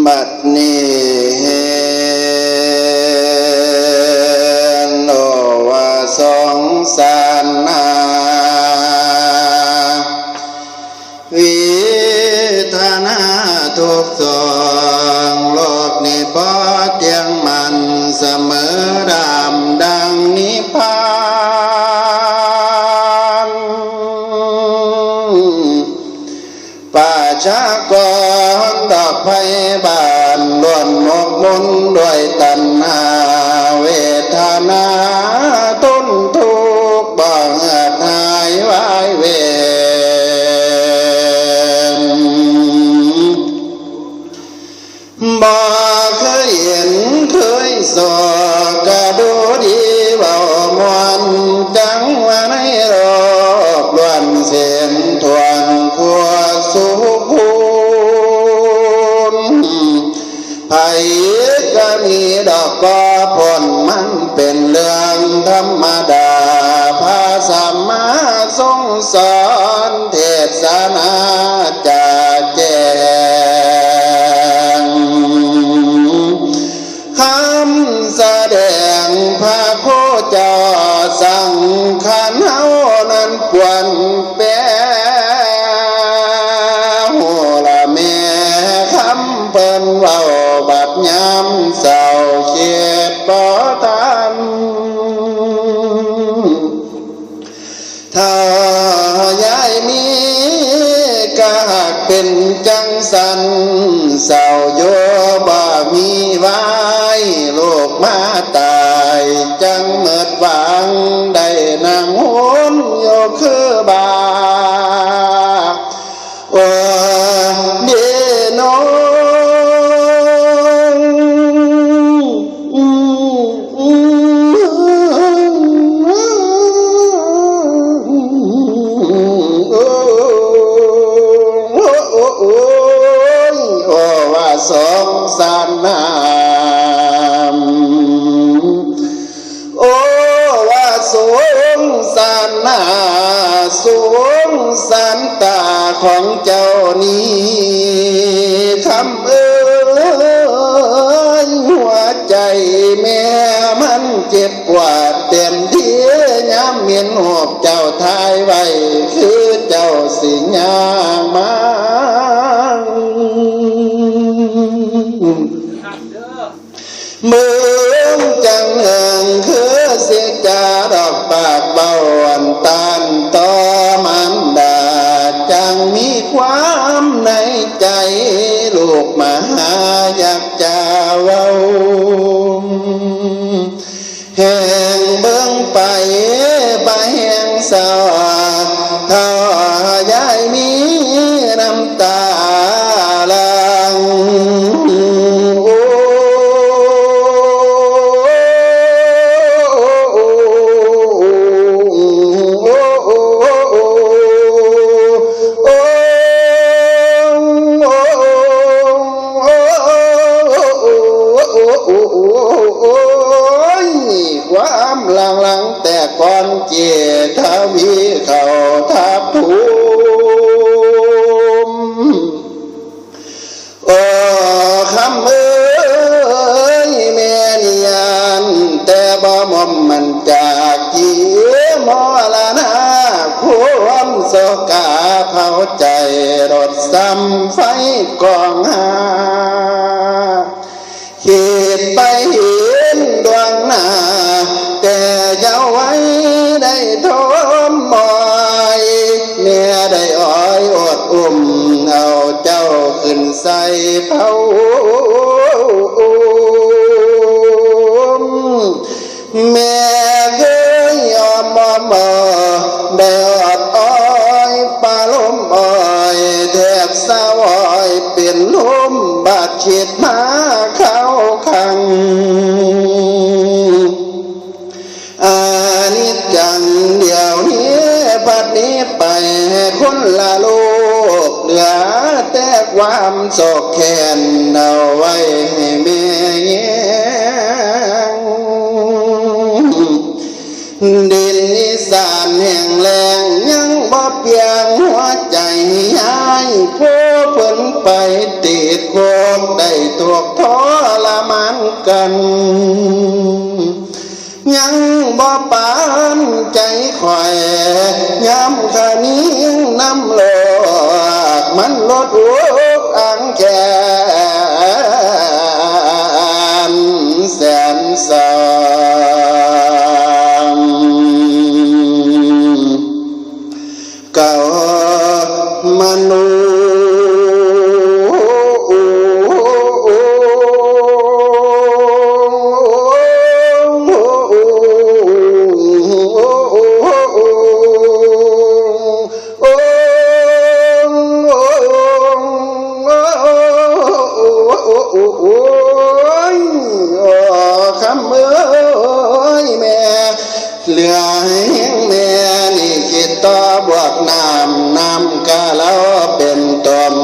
บัดนี้โนวาสงสารนาวิธานาทุกสองโลกนี้พอเที่ยงมันเสมอดำดังนิพพานป่าช้าก่อนดอกไผ่บานล้วนหมกมุ่นด้วยตัณหาเวทนาทุนทุกข์บ่เหือดหายวายเวรบ่เคยเห็นเคยสอกระดูดีเบามวนจังว่าในโลกล้วนเสียนทวนขัวสุขุไผก็มีดอกก็ผลมันเป็นเรื่องธรรมดาพระสัมมาทรงสอนเทศนาจะแจ้งคำแสดงพระโคเจ้าสังขารเฮานั้นปวนแปรหัวละแม่คำเพิ่นเว้าบัดยามเศร้าเขียดบ่ทันถ้ายายมีก็หักเป็นจังสันเศร้าโยบ่มีไว้ลูกมาตายจังเมิดหวังได้นั่งหุนโยคือบาโอ้เดโนสงสารนามโอ้ว่าสงสารนาสงสารตาของเจ้านี้คำเอ้ยหัวใจแม่มันเจ็บปวดเต็มที่ย้ำเมียนหอบเจ้าทายไว้คือเจ้าสิญามาเมืองจังเอิงคือเสียจาดอกปากเบาอันตานต่อมันดาจังมีความในใจลูกมาหาอยากจะเว้าแห่งเบิ่งไปแห่งเศร้าถ้ายายมีน้ำตาลังความหลังแต่ก่อนเกียรทวีเขาทับทุมโอ้คำเอ้ยแม่นิยานแต่บ่มอมมันจากจีมอละนาความโศกาเผาใจรถซ้ำไฟกองหาขีดไปเห็นดวงหน้าแต่เจ้าไว้ได้ทมมอยเมียได้อ้อยอดอุ้มเอาเจ้าขึ้นใส่เผาแม่เคยยอมมอได้อดอ้อยปลาล้มอ้อยแทบสาวอยเป็นล้มบาดเฉียดมาเข้าขังอานิจจังเดี๋ยวนี้บัดนี้ไปคนละโลกเหลือแต่ความโศกแค้นเอาไว้ให้แม่แย้งดินนิสานแห่งแรงยังบ่เพียงหัวใจยายผู้เพิ่นไปติดค คงได้ถูกทรมานกันยังบ่ปานใจข่อยย้ำขะนี้น้ำโลกมันลดอกอังแกนแสนสามเก่ามนุษย์คำเอ้ยแม่เหลือให้แม่นี่คิดต่อบวกน้ำกะแล้วเป็นตม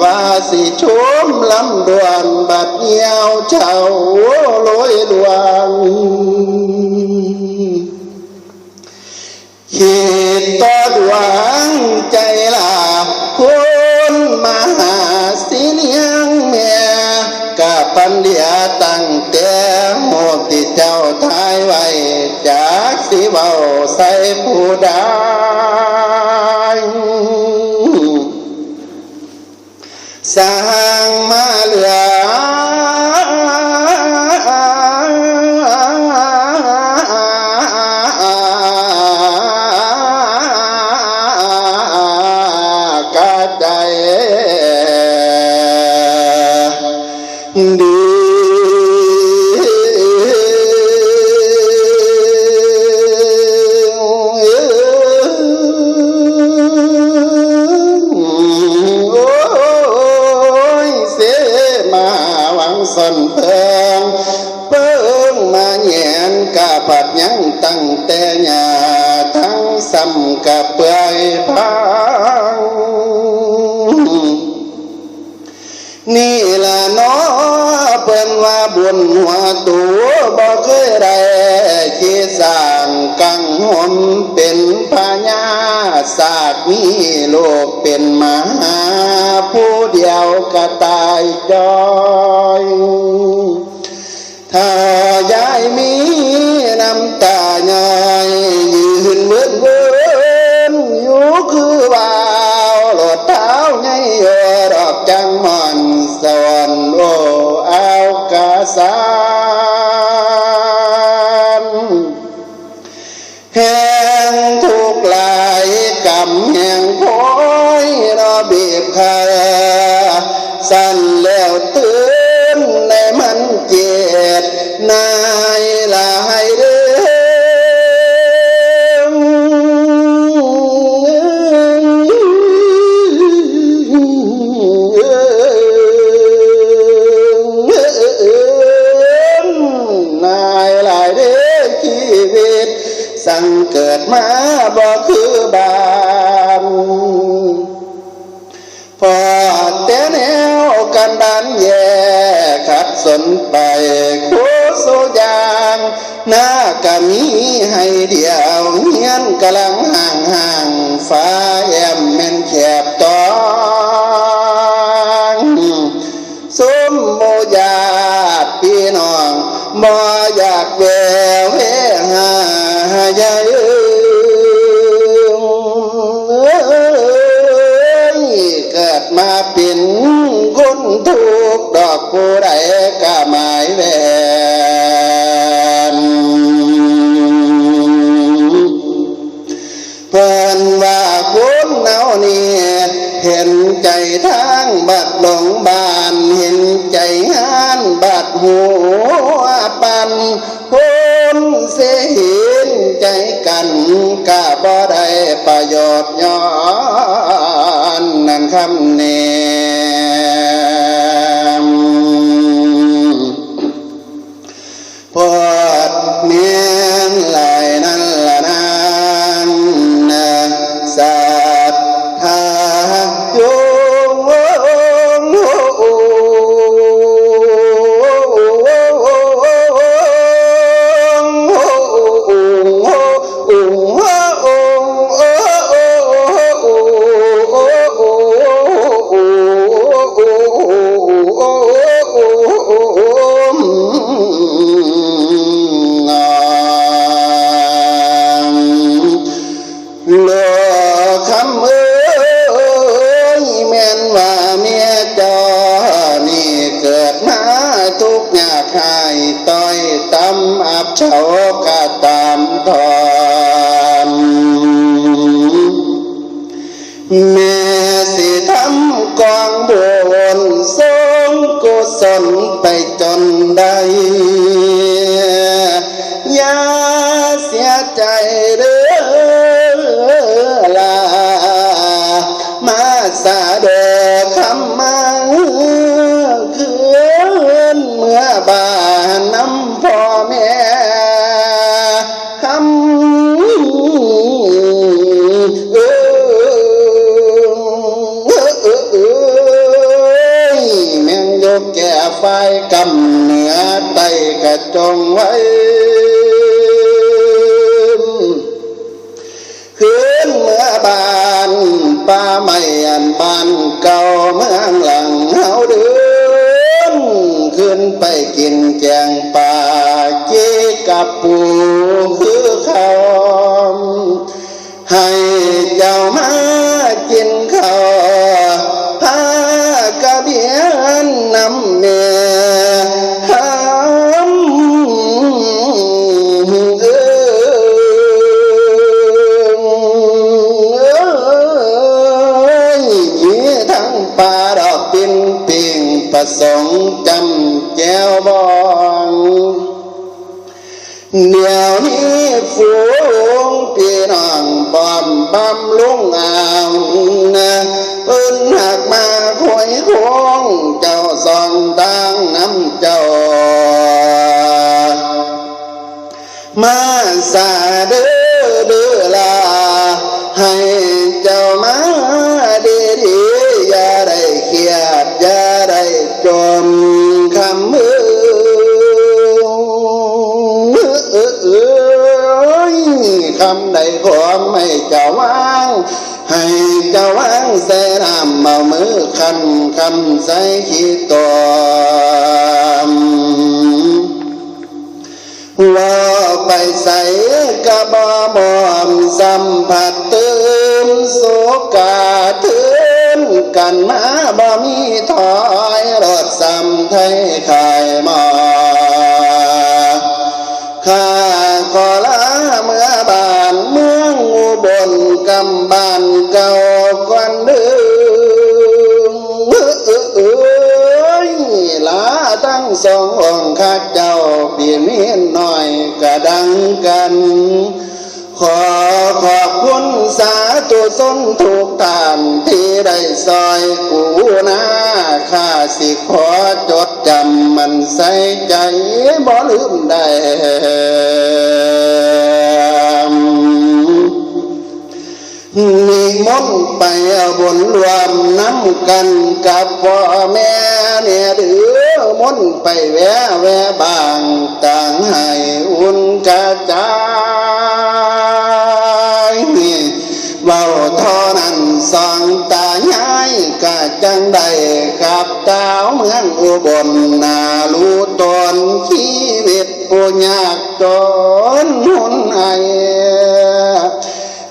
ว่าสิชมลำดวนบัดเหี่ยวเฉาลอยดวงคิดต่อดวงใจลาคุณมาหาสิเลี้ยงแม่กะปันเดียตั้งแต่หมกที่เจ้าทายไว้จากสิเบาใส่ผู้ใดสร้างมาเหลือกะใจดีสันเพิงเปิ้งมาแหงกะผัดยังตั้งแต่หญ้าทั้งซ้ำกะเปื่อยพังนี่ล่ะน้อเปิ้นว่าบุญหัวตัวบ่เคยได้คิดสร้างกังหมเป็นพญาศาสตร์มีโลกเป็นมหาผู้เดียวก็ตายจอยถ้ายายมีน้ำตาใหญ่ยืนเวิ้นเวิ้นอยู่คือว่าวหลดเท้าไงดอกจังหม่อนสวรรค์โอ้เอากาสานแห่งทุกหลายกำแห่งพอยรอบีบคาสั่นแล้วตื่นในมันเจ็ดนายลายเด้อนายลายเด้ชีวิตสั่งเกิดมาบ่คือบานพอแต่แนวกันดานแย่ขัดสนไปโคโซยางหน้ากะมีให้เดียวเฮียนกำลังห่างฟ้าแอมแม่นแคบตองสมโมญาติพี่น้องบ่อยากแววเฮหาใหญ่เกิดมาเป็นคนทุกดอกผู้ใดก็หมายแวนเพิ่นว่าคนเนานี่เห็นใจทางบัดหลงบานเห็นใจงานบัดหัวปันคนเสียเห็นใจกันกะบ่ได้ประโยชน์ย้อนนั่นคำเนมพอดเมียนหลายนั่นละนั้นสัทธาโยโ โลคำเอ้ยแม่นว่าเมียจอนี่เกิดมาทุกข์ยากหายต้อยตำอับเฉากะตามทอนแม่สิทำกองบุญสงกุศลไปจนได้อย่าเสียใจเด้อลามาสาเดคำมาคืนเมื่อบานน้ำพ่อแม่คำแม่งยกแก่ไฟกำเหนือไตกระจงไว้คืนเมื่อบานป่าไม่อันบานเก่าเมืองหลังเฮาเดินขึ้นไปกินแกงป่าเจ๊กับปูคือเขาให้เจ้ามากินข้าวพากระเบียนน้ำเมียปลาดอกปิ่นปิงผสมจำแก้วบองเดี๋ยวนี้ฝูงพี่น้องบอมบำลุงอ่างนะเพิ่นหักมาคอยคงเจ้าสองดังน้ำเจ้ามาสาเด้อลาให้เจ้ามาดีอย่าได้เครียดอย่าได้จมคำคำใดขอไม่เจ้าวางให้เจ้าวางใส่น้ำเอามือคันคำใส่ขี้ตมว่าไปใส่กระบอบอมสัมผัสตื่นโศกาถึงกันมาบ่มีถอยรถซ้ำไทยขายมาข้าขอลาเมื่อบานเมืองอุบลกำบานเก่าก่อนเดิมลาตั้งสององค์ข้าเจ้าปีนี้หน่อยกระดังกันขอบคุณสาธุชนทุกท่านที่ได้ซอยกูนาข้าสิขอจดจำมันใส่ใจบ่ลืมได้นิมนต์ไปบนรวมน้ำกันกับพ่อแม่เนี่ยเดือมนต์ไปแวะบางต่างให้อุ่นกระจายเบาเท่านั้นสองตายายกะจังใดกับเจ้าเมืองอุบลนารู้ตนชีวิตผู้ยากจนหุนไอ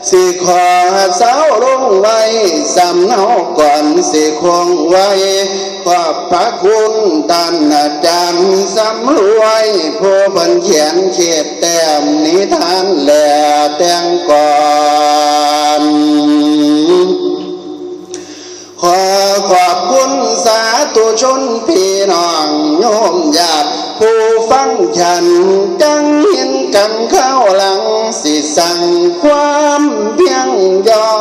สิขอเสาลงไว้สำเนาก่อนสิคงไว้ขอบพระคุณท่านอาจารย์สำรวยผู้เพิ่นเขียนเขียนแต้มนิทานแหล่แต่งก่อนขอบคุณสาธุชนพี่น้องโยมญาติผู้ฟังฉันจังเห็นกันเข้าหลังสิสั่งความเพียงยอ